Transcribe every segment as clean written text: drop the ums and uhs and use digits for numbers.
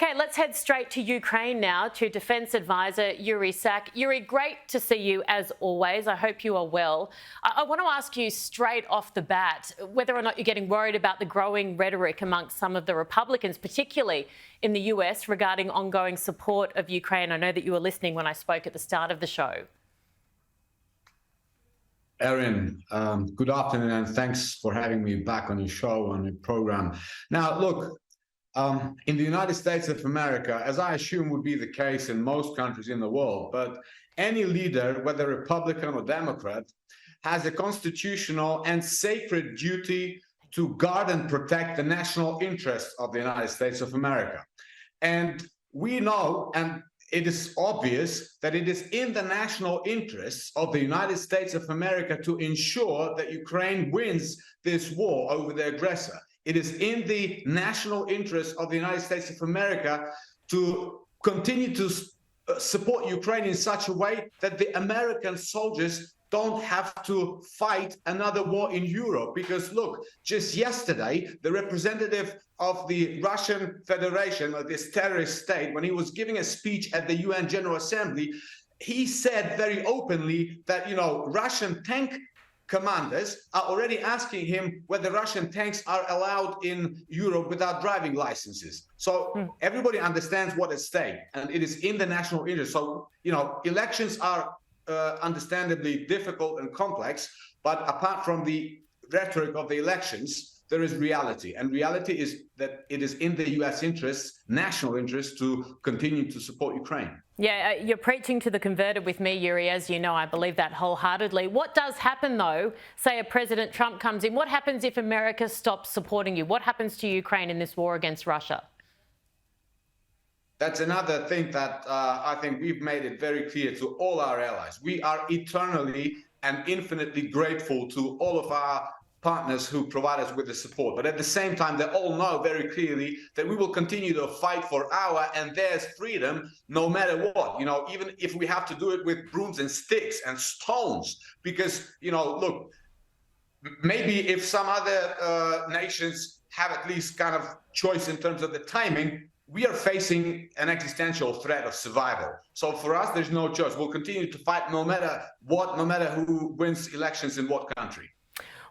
Okay, let's head straight to Ukraine now, to Defence Advisor Yuriy Sak. Yuri, great to see you as always. I hope you are well. I want to ask you straight off the bat whether or not you're getting worried about the growing rhetoric amongst some of the Republicans, particularly in the US, regarding ongoing support of Ukraine. I know that you were listening when I spoke at the start of the show. Erin, good afternoon, and thanks for having me back on your show, on your program. Now, look, in the United States of America, as I assume would be the case in most countries in the world, but any leader, whether Republican or Democrat, has a constitutional and sacred duty to guard and protect the national interests of the United States of America. And we know, and it is obvious, that it is in the national interests of the United States of America to ensure that Ukraine wins this war over the aggressor. It is in the national interest of the United States of America to continue to support Ukraine in such a way that the American soldiers don't have to fight another war in Europe. Because look, just yesterday, the representative of the Russian Federation, of this terrorist state, when he was giving a speech at the UN General Assembly, he said very openly that, Russian tank commanders are already asking him whether Russian tanks are allowed in Europe without driving licenses. So everybody understands what at stake, and it is in the national interest. So, elections are understandably difficult and complex, but apart from the rhetoric of the elections, there is reality. And reality is that it is in the US interests, national interests, to continue to support Ukraine. Yeah, you're preaching to the converted with me, Yuri, as you know. I believe that wholeheartedly. What does happen, though, say a President Trump comes in? What happens if America stops supporting you? What happens to Ukraine in this war against Russia? That's another thing that I think we've made it very clear to all our allies. We are eternally and infinitely grateful to all of our partners who provide us with the support. But at the same time, they all know very clearly that we will continue to fight for our and theirs freedom, no matter what, even if we have to do it with brooms and sticks and stones. Because, look, maybe if some other nations have at least kind of choice in terms of the timing, we are facing an existential threat of survival. So for us, there's no choice. We'll continue to fight no matter what, no matter who wins elections in what country.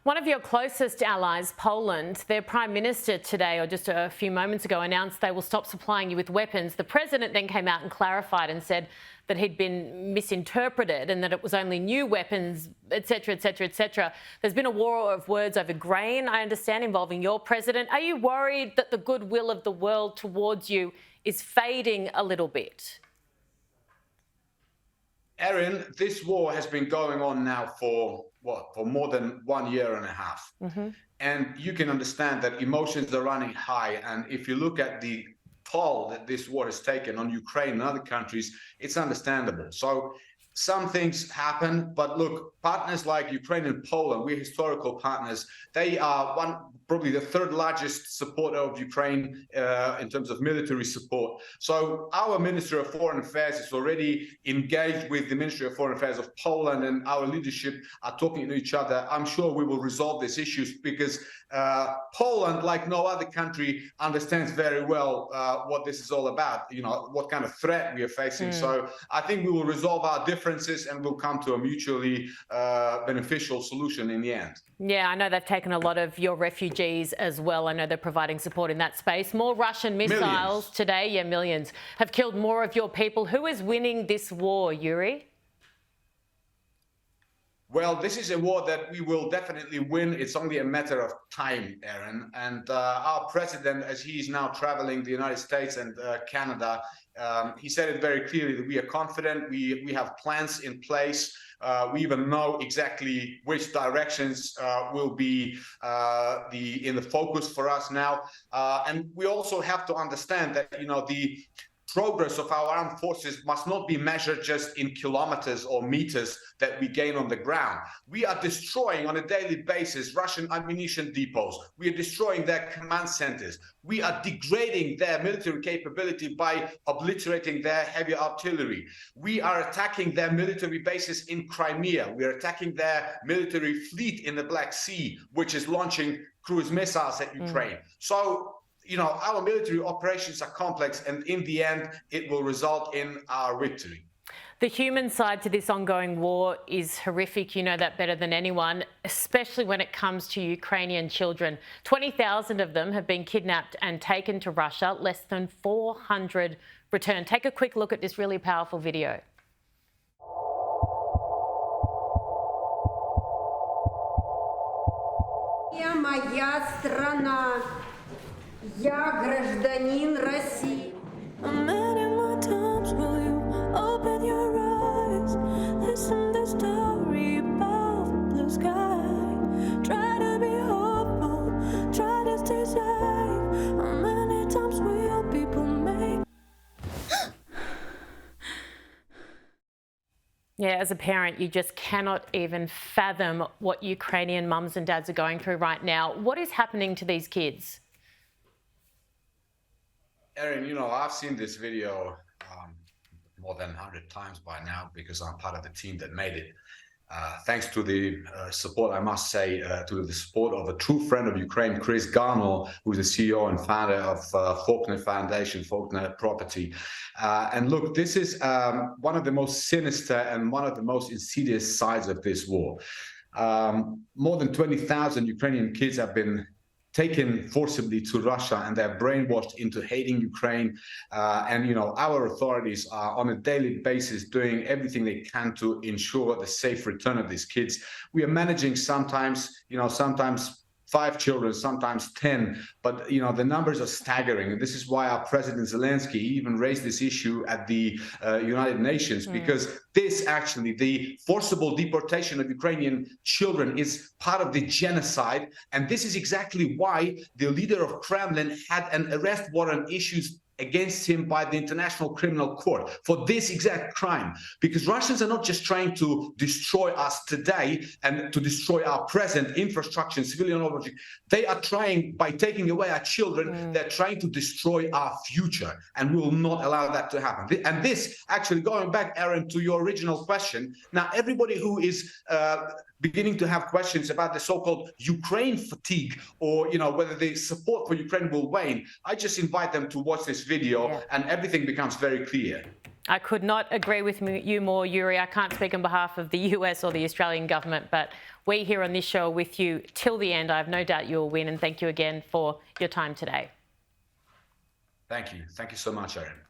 One of your closest allies, Poland, their Prime Minister today, or just a few moments ago, announced they will stop supplying you with weapons. The President then came out and clarified and said that he'd been misinterpreted and that it was only new weapons, etc., etc., etc. There's been a war of words over grain, I understand, involving your President. Are you worried that the goodwill of the world towards you is fading a little bit? Erin, this war has been going on now for more than 1 year and a half. And you can understand that emotions are running high. And if you look at the toll that this war has taken on Ukraine and other countries, it's understandable. So some things happen, but look, partners like Ukraine and Poland, we're historical partners. They are probably the third largest supporter of Ukraine in terms of military support. So our Ministry of Foreign Affairs is already engaged with the Ministry of Foreign Affairs of Poland, and our leadership are talking to each other. I'm sure we will resolve these issues because Poland, like no other country, understands very well what this is all about, what kind of threat we are facing. So I think we will resolve our differences and we'll come to a mutually beneficial solution in the end. Yeah, I know they've taken a lot of your refugees as well. I know they're providing support in that space. More Russian missiles today, millions, have killed more of your people. Who is winning this war, Yuri? Well, this is a war that we will definitely win. It's only a matter of time, Erin. And our president, as he is now traveling the United States and Canada, he said it very clearly that we are confident. We have plans in place. We even know exactly which directions will be in the focus for us now. And we also have to understand that, the progress of our armed forces must not be measured just in kilometers or meters that we gain on the ground. We are destroying on a daily basis Russian ammunition depots. We are destroying their command centers. We are degrading their military capability by obliterating their heavy artillery. We are attacking their military bases in Crimea. We are attacking their military fleet in the Black Sea, which is launching cruise missiles at Ukraine. So our military operations are complex, and in the end, it will result in our victory. The human side to this ongoing war is horrific. You know that better than anyone, especially when it comes to Ukrainian children. 20,000 of them have been kidnapped and taken to Russia. Less than 400 returned. Take a quick look at this really powerful video. Моя страна. Я гражданин России. Listen the story about blue sky. Try to be hopeful, try to stay safe. How many times will people make? Yeah, as a parent, you just cannot even fathom what Ukrainian mums and dads are going through right now. What is happening to these kids? Erin, I've seen this video more than 100 times by now because I'm part of the team that made it. Thanks to the support, I must say, to the support of a true friend of Ukraine, Chris Garnell, who's the CEO and founder of Faulkner Foundation, Faulkner Property. And look, this is one of the most sinister and one of the most insidious sides of this war. More than 20,000 Ukrainian kids have been taken forcibly to Russia, and they're brainwashed into hating Ukraine. And our authorities are on a daily basis doing everything they can to ensure the safe return of these kids. We are managing sometimes 5 children, sometimes 10, but the numbers are staggering. And this is why our President Zelensky even raised this issue at the United Nations, because this actually, the forcible deportation of Ukrainian children, is part of the genocide. And this is exactly why the leader of Kremlin had an arrest warrant issued against him by the International Criminal Court for this exact crime. Because Russians are not just trying to destroy us today and to destroy our present infrastructure and civilian objects. They are trying, by taking away our children, they're trying to destroy our future, and we will not allow that to happen. And this, actually, going back, Erin, to your original question, now everybody who is beginning to have questions about the so-called Ukraine fatigue, or whether the support for Ukraine will wane, I just invite them to watch this video, and everything becomes very clear. I could not agree with you more, Yuriy. I can't speak on behalf of the US or the Australian government, but we here on this show are with you till the end. I have no doubt you will win, and thank you again for your time today. Thank you. Thank you so much, Erin.